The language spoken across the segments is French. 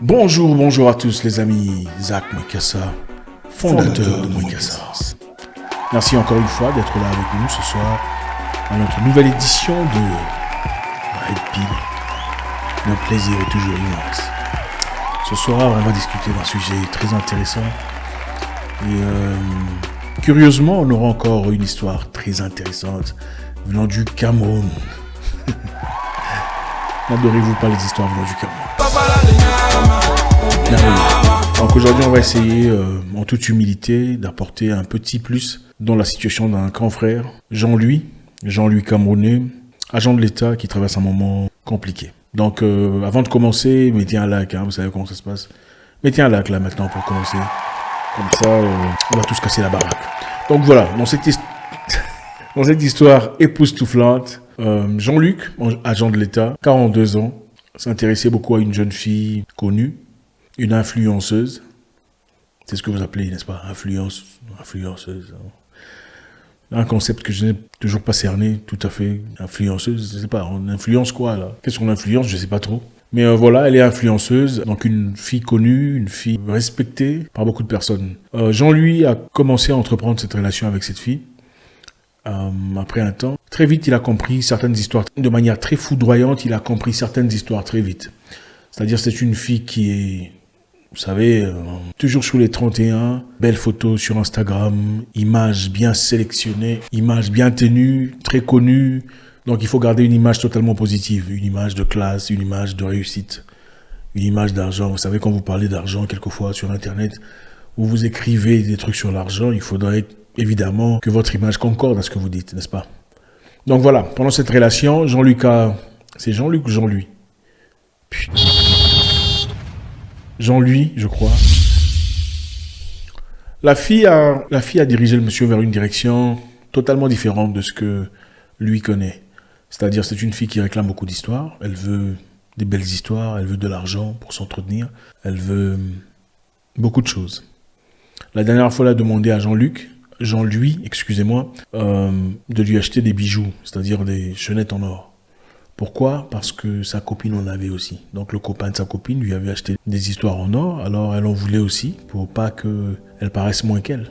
Bonjour à tous les amis, Zach Mwekassa, fondateur de Mwekassa. Merci encore une fois d'être là avec nous ce soir à notre nouvelle édition de Red Pill. Notre plaisir est toujours immense. Ce soir, on va discuter d'un sujet très intéressant et curieusement, on aura encore une histoire très intéressante venant du Cameroun. N'adorez-vous pas les histoires venant du Cameroun? Donc aujourd'hui on va essayer en toute humilité d'apporter un petit plus dans la situation d'un grand frère, Jean-Louis camerounais, agent de l'État qui traverse un moment compliqué. Donc avant de commencer, mettez un like, vous savez comment ça se passe. Mettez un like là maintenant pour commencer. Comme ça on va tous casser la baraque. Donc voilà, dans cette histoire époustouflante, Jean-Luc, agent de l'État, 42 ans, s'intéressait beaucoup à une jeune fille connue, une influenceuse. C'est ce que vous appelez, n'est-ce pas, influenceuse. Un concept que je n'ai toujours pas cerné tout à fait. Influenceuse, je ne sais pas, on influence quoi là? Qu'est-ce qu'on influence? Je ne sais pas trop. Mais voilà, elle est influenceuse, donc une fille connue, une fille respectée par beaucoup de personnes. Jean-Louis a commencé à entreprendre cette relation avec cette fille. Après un temps, très vite, il a compris certaines histoires de manière très foudroyante. Il a compris certaines histoires très vite. C'est-à-dire, c'est une fille qui est, vous savez, toujours sous les 31, belles photos sur Instagram, images bien sélectionnées, images bien tenues, très connues. Donc, il faut garder une image totalement positive, une image de classe, une image de réussite, une image d'argent. Vous savez, quand vous parlez d'argent, quelquefois sur Internet, où vous écrivez des trucs sur l'argent, il faudrait évidemment que votre image concorde à ce que vous dites, n'est-ce pas? Donc voilà, pendant cette relation, c'est Jean-Luc ou Jean-Louis? Putain. Jean-Louis, je crois. La fille a dirigé le monsieur vers une direction totalement différente de ce que lui connaît. C'est-à-dire, c'est une fille qui réclame beaucoup d'histoires. Elle veut des belles histoires, elle veut de l'argent pour s'entretenir. Elle veut beaucoup de choses. La dernière fois, elle a demandé à Jean-Louis, de lui acheter des bijoux, c'est-à-dire des chaînettes en or. Pourquoi? Parce que sa copine en avait aussi. Donc le copain de sa copine lui avait acheté des histoires en or, alors elle en voulait aussi, pour pas qu'elle paraisse moins qu'elle.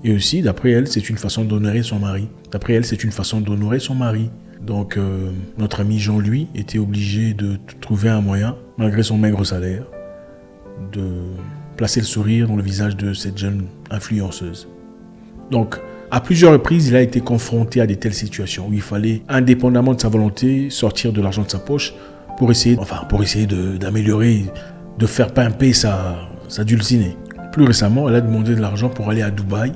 Et aussi, d'après elle, c'est une façon d'honorer son mari. Donc notre ami Jean-Louis était obligé de trouver un moyen, malgré son maigre salaire, de placer le sourire dans le visage de cette jeune influenceuse. Donc, à plusieurs reprises, il a été confronté à de telles situations où il fallait, indépendamment de sa volonté, sortir de l'argent de sa poche pour essayer d'améliorer, de faire pimper sa dulcinée. Plus récemment, elle a demandé de l'argent pour aller à Dubaï.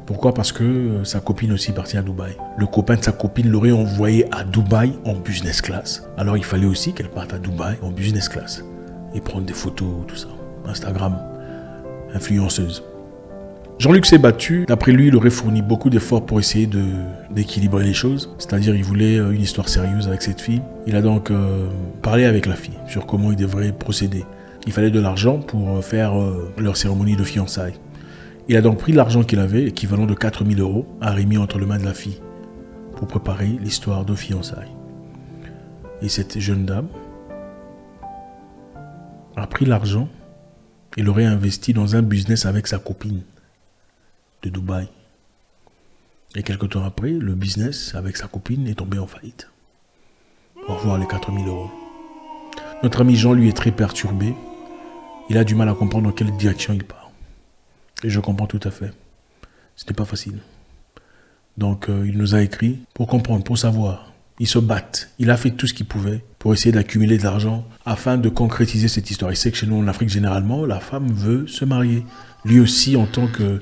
Pourquoi? Parce que sa copine aussi partait à Dubaï. Le copain de sa copine l'aurait envoyé à Dubaï en business class. Alors, il fallait aussi qu'elle parte à Dubaï en business class et prendre des photos, tout ça. Instagram, influenceuse. Jean-Luc s'est battu. D'après lui, il aurait fourni beaucoup d'efforts pour essayer d'équilibrer les choses. C'est-à-dire, il voulait une histoire sérieuse avec cette fille. Il a donc parlé avec la fille sur comment il devrait procéder. Il fallait de l'argent pour faire leur cérémonie de fiançailles. Il a donc pris l'argent qu'il avait, équivalent de 4 000 €, a remis entre les mains de la fille pour préparer l'histoire de fiançailles. Et cette jeune dame a pris l'argent et l'aurait investi dans un business avec sa copine de Dubaï. Et quelques temps après, le business avec sa copine est tombé en faillite. Au revoir les 4 000 €. Notre ami Jean, lui, est très perturbé. Il a du mal à comprendre dans quelle direction il part. Et je comprends tout à fait. Ce n'est pas facile. Donc, il nous a écrit pour comprendre, pour savoir. Il se bat. Il a fait tout ce qu'il pouvait pour essayer d'accumuler de l'argent afin de concrétiser cette histoire. Il sait que chez nous, en Afrique, généralement, la femme veut se marier. Lui aussi, en tant que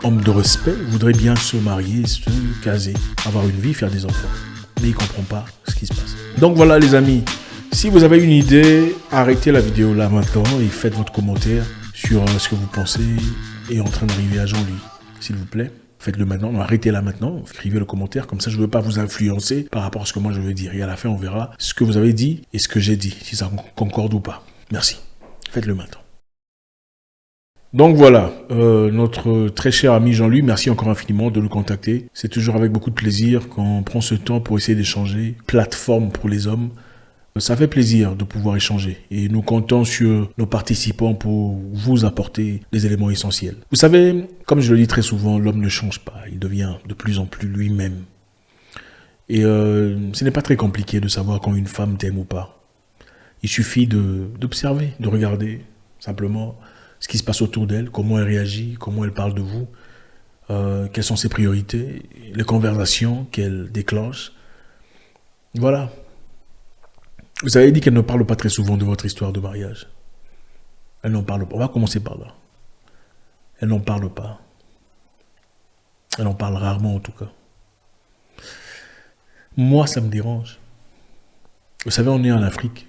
homme de respect, voudrait bien se marier, se caser, avoir une vie, faire des enfants. Mais il ne comprend pas ce qui se passe. Donc voilà les amis, si vous avez une idée, arrêtez la vidéo là maintenant et faites votre commentaire sur ce que vous pensez est en train d'arriver à Jean-Louis. S'il vous plaît, faites-le maintenant, arrêtez là maintenant, écrivez le commentaire, comme ça je ne veux pas vous influencer par rapport à ce que moi je veux dire. Et à la fin on verra ce que vous avez dit et ce que j'ai dit, si ça concorde ou pas. Merci, faites-le maintenant. Donc voilà, notre très cher ami Jean-Louis, merci encore infiniment de nous contacter. C'est toujours avec beaucoup de plaisir qu'on prend ce temps pour essayer d'échanger. Plateforme pour les hommes, Ça fait plaisir de pouvoir échanger et nous comptons sur nos participants pour vous apporter les éléments essentiels. Vous savez, comme je le dis très souvent, l'homme ne change pas, il devient de plus en plus lui-même. Et ce n'est pas très compliqué de savoir quand une femme t'aime ou pas. Il suffit d'observer, de regarder simplement ce qui se passe autour d'elle, comment elle réagit, comment elle parle de vous, quelles sont ses priorités, les conversations qu'elle déclenche. Voilà. Vous avez dit qu'elle ne parle pas très souvent de votre histoire de mariage. Elle n'en parle pas. On va commencer par là. Elle n'en parle pas. Elle en parle rarement en tout cas. Moi, ça me dérange. Vous savez, on est en Afrique.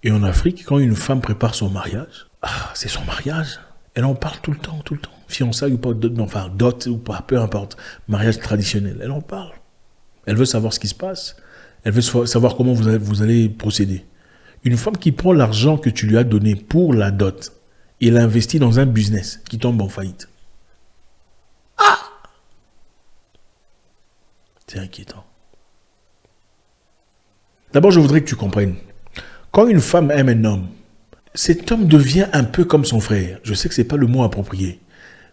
Et en Afrique, quand une femme prépare son mariage, c'est son mariage. Elle en parle tout le temps, tout le temps. Fiançailles ou pas, enfin, dot ou pas, peu importe. Mariage traditionnel, elle en parle. Elle veut savoir ce qui se passe. Elle veut savoir comment vous allez procéder. Une femme qui prend l'argent que tu lui as donné pour la dot et l'investit dans un business qui tombe en faillite. C'est inquiétant. D'abord, je voudrais que tu comprennes. Quand une femme aime un homme, cet homme devient un peu comme son frère. Je sais que ce n'est pas le mot approprié.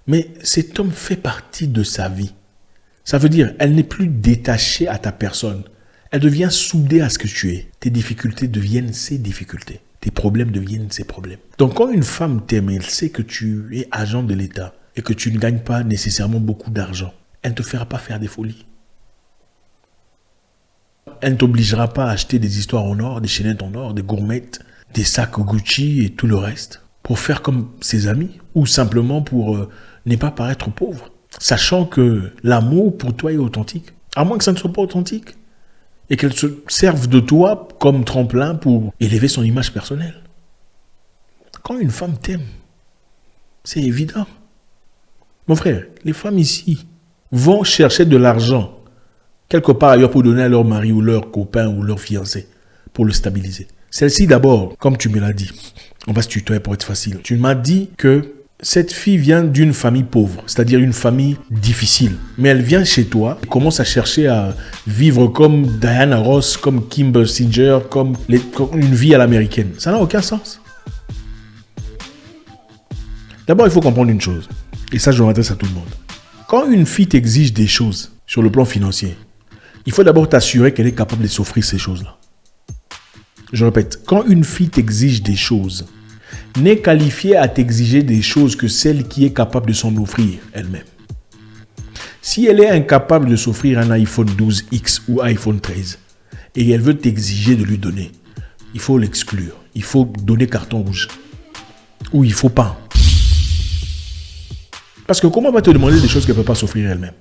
Mais cet homme fait partie de sa vie. Ça veut dire, elle n'est plus détachée à ta personne. Elle devient soudée à ce que tu es. Tes difficultés deviennent ses difficultés. Tes problèmes deviennent ses problèmes. Donc quand une femme t'aime, elle sait que tu es agent de l'État et que tu ne gagnes pas nécessairement beaucoup d'argent. Elle ne te fera pas faire des folies. Elle ne t'obligera pas à acheter des histoires en or, des chaînettes en or, des gourmettes, des sacs Gucci et tout le reste pour faire comme ses amis ou simplement pour ne pas paraître pauvre. Sachant que l'amour pour toi est authentique. À moins que ça ne soit pas authentique. Et qu'elle se serve de toi comme tremplin pour élever son image personnelle. Quand une femme t'aime, c'est évident. Mon frère, les femmes ici vont chercher de l'argent quelque part ailleurs pour donner à leur mari ou leur copain ou leur fiancé pour le stabiliser. Celle-ci d'abord, comme tu me l'as dit, on va se tutoyer pour être facile. Tu m'as dit que cette fille vient d'une famille pauvre, c'est-à-dire une famille difficile. Mais elle vient chez toi et commence à chercher à vivre comme Diana Ross, comme Kim Basinger, comme une vie à l'américaine. Ça n'a aucun sens. D'abord, il faut comprendre une chose. Et ça, je m'adresse à tout le monde. Quand une fille t'exige des choses sur le plan financier, il faut d'abord t'assurer qu'elle est capable de s'offrir ces choses-là. Je répète, quand une fille t'exige des choses, n'est qualifiée à t'exiger des choses que celle qui est capable de s'en offrir elle-même. Si elle est incapable de s'offrir un iPhone 12X ou iPhone 13 et elle veut t'exiger de lui donner, il faut l'exclure. Il faut donner carton rouge. Ou il ne faut pas. Parce que comment va te demander des choses qu'elle ne peut pas s'offrir elle-même?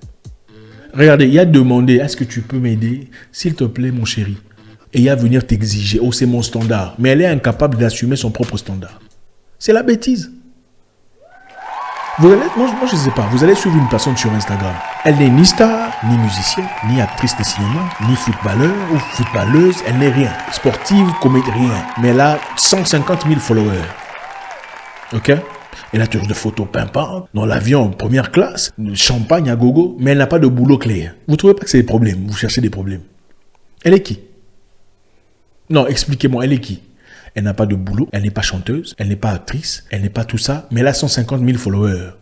Regardez, il y a demandé, est-ce que tu peux m'aider? S'il te plaît, mon chéri. Et il y a venir t'exiger, oh c'est mon standard. Mais elle est incapable d'assumer son propre standard. C'est la bêtise. Moi je ne sais pas, vous allez suivre une personne sur Instagram. Elle n'est ni star, ni musicienne, ni actrice de cinéma, ni footballeur ou footballeuse. Elle n'est rien. Sportive, comédienne, rien. Mais elle a 150 000 followers. Ok? Elle a toujours des photos pimpantes, dans l'avion en première classe, champagne à gogo, mais elle n'a pas de boulot clair. Vous ne trouvez pas que c'est des problèmes? Vous cherchez des problèmes. Elle est qui? Non, expliquez-moi, elle est qui? Elle n'a pas de boulot, elle n'est pas chanteuse, elle n'est pas actrice, elle n'est pas tout ça, mais elle a 150 000 followers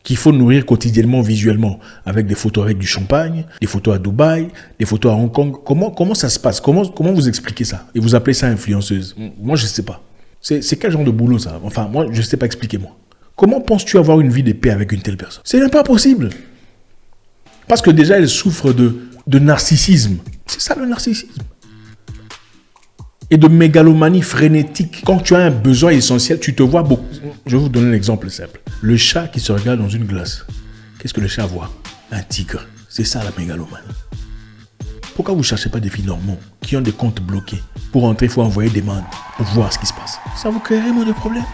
qu'il faut nourrir quotidiennement, visuellement, avec des photos avec du champagne, des photos à Dubaï, des photos à Hong Kong. Comment ça se passe? Comment vous expliquez ça? Et vous appelez ça influenceuse? Moi, je ne sais pas. C'est quel genre de boulot ça? Enfin, moi, je ne sais pas, expliquez-moi. Comment penses-tu avoir une vie de paix avec une telle personne? C'est même pas possible. Parce que déjà, elle souffre de narcissisme. C'est ça le narcissisme. Et de mégalomanie frénétique. Quand tu as un besoin essentiel, tu te vois beaucoup. Je vais vous donner un exemple simple. Le chat qui se regarde dans une glace. Qu'est-ce que le chat voit? Un tigre. C'est ça la mégalomanie. Pourquoi vous ne cherchez pas des filles normaux qui ont des comptes bloqués? Pour entrer, il faut envoyer des demandes pour voir ce qui se passe. Ça vous crée moins de problèmes.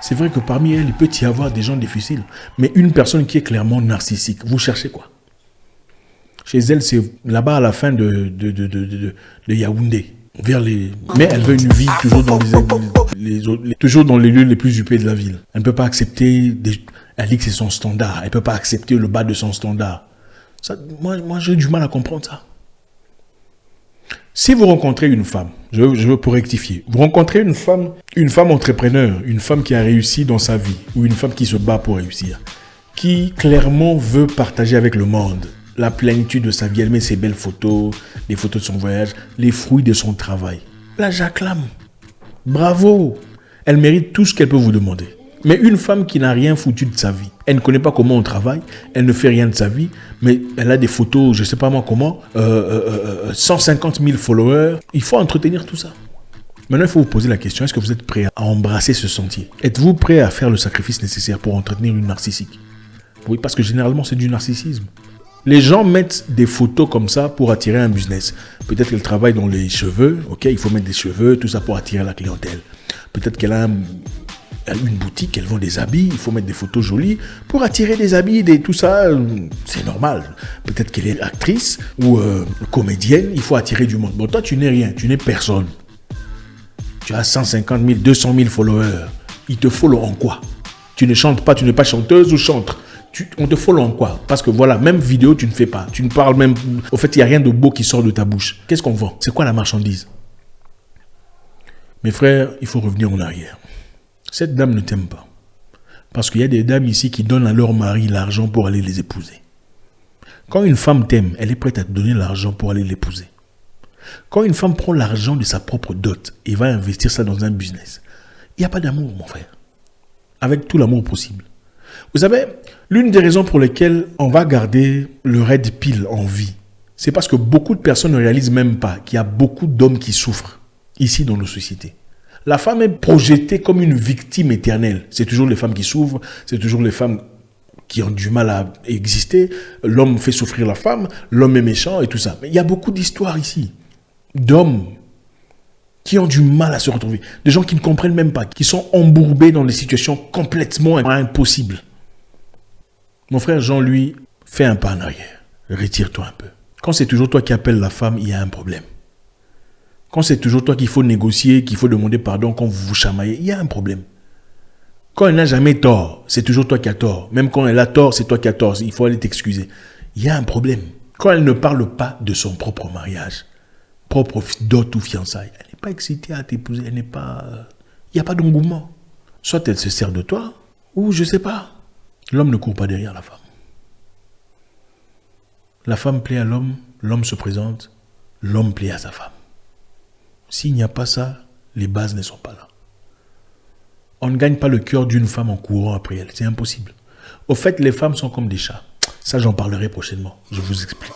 C'est vrai que parmi elles, il peut y avoir des gens difficiles. Mais une personne qui est clairement narcissique, vous cherchez quoi? Chez elle, c'est là-bas à la fin de Yaoundé. Mais elle veut une vie toujours toujours dans les lieux les plus huppés de la ville. Elle ne peut pas accepter, elle dit que c'est son standard. Elle ne peut pas accepter le bas de son standard. Ça, moi j'ai du mal à comprendre ça. Si vous rencontrez une femme, je veux pour rectifier, vous rencontrez une femme entrepreneur, une femme qui a réussi dans sa vie, ou une femme qui se bat pour réussir, qui clairement veut partager avec le monde la plénitude de sa vie, elle met ses belles photos, les photos de son voyage, les fruits de son travail. Là, j'acclame. Bravo. Elle mérite tout ce qu'elle peut vous demander. Mais une femme qui n'a rien foutu de sa vie, elle ne connaît pas comment on travaille, elle ne fait rien de sa vie, mais elle a des photos, je ne sais pas moi comment, 150 000 followers, il faut entretenir tout ça. Maintenant, il faut vous poser la question, est-ce que vous êtes prêt à embrasser ce sentier? Êtes-vous prêt à faire le sacrifice nécessaire pour entretenir une narcissique? Oui, parce que généralement, c'est du narcissisme. Les gens mettent des photos comme ça pour attirer un business. Peut-être qu'elle travaille dans les cheveux, ok, il faut mettre des cheveux, tout ça pour attirer la clientèle. Peut-être qu'elle a une boutique, elle vend des habits, il faut mettre des photos jolies pour attirer des habits, tout ça, c'est normal. Peut-être qu'elle est actrice ou comédienne, il faut attirer du monde. Bon, toi, tu n'es rien, tu n'es personne. Tu as 150 000, 200 000 followers. Ils te follow en quoi? Tu ne chantes pas, tu n'es pas chanteuse ou chantre. On te follow en quoi? Parce que voilà, même vidéo, tu ne fais pas. Tu ne parles même... Au fait, il n'y a rien de beau qui sort de ta bouche. Qu'est-ce qu'on vend? C'est quoi la marchandise? Mes frères, il faut revenir en arrière. Cette dame ne t'aime pas. Parce qu'il y a des dames ici qui donnent à leur mari l'argent pour aller les épouser. Quand une femme t'aime, elle est prête à te donner l'argent pour aller l'épouser. Quand une femme prend l'argent de sa propre dot et va investir ça dans un business, il n'y a pas d'amour, mon frère. Avec tout l'amour possible. Vous savez, l'une des raisons pour lesquelles on va garder le Red Pill en vie, c'est parce que beaucoup de personnes ne réalisent même pas qu'il y a beaucoup d'hommes qui souffrent ici dans nos sociétés. La femme est projetée comme une victime éternelle. C'est toujours les femmes qui souffrent, c'est toujours les femmes qui ont du mal à exister. L'homme fait souffrir la femme, l'homme est méchant et tout ça. Mais il y a beaucoup d'histoires ici d'hommes qui ont du mal à se retrouver. Des gens qui ne comprennent même pas, qui sont embourbés dans des situations complètement impossibles. Mon frère Jean, lui, fais un pas en arrière. Retire-toi un peu. Quand c'est toujours toi qui appelles la femme, il y a un problème. Quand c'est toujours toi qu'il faut négocier, qu'il faut demander pardon quand vous vous chamaillez, il y a un problème. Quand elle n'a jamais tort, c'est toujours toi qui as tort. Même quand elle a tort, c'est toi qui as tort. Il faut aller t'excuser. Il y a un problème. Quand elle ne parle pas de son propre mariage, propre dot ou fiançailles, elle n'est pas excitée à t'épouser, elle n'est pas... Il n'y a pas d'engouement. Soit elle se sert de toi, ou je ne sais pas. L'homme ne court pas derrière la femme. La femme plaît à l'homme, l'homme se présente, l'homme plaît à sa femme. S'il n'y a pas ça, les bases ne sont pas là. On ne gagne pas le cœur d'une femme en courant après elle. C'est impossible. Au fait, les femmes sont comme des chats. Ça, j'en parlerai prochainement. Je vous explique.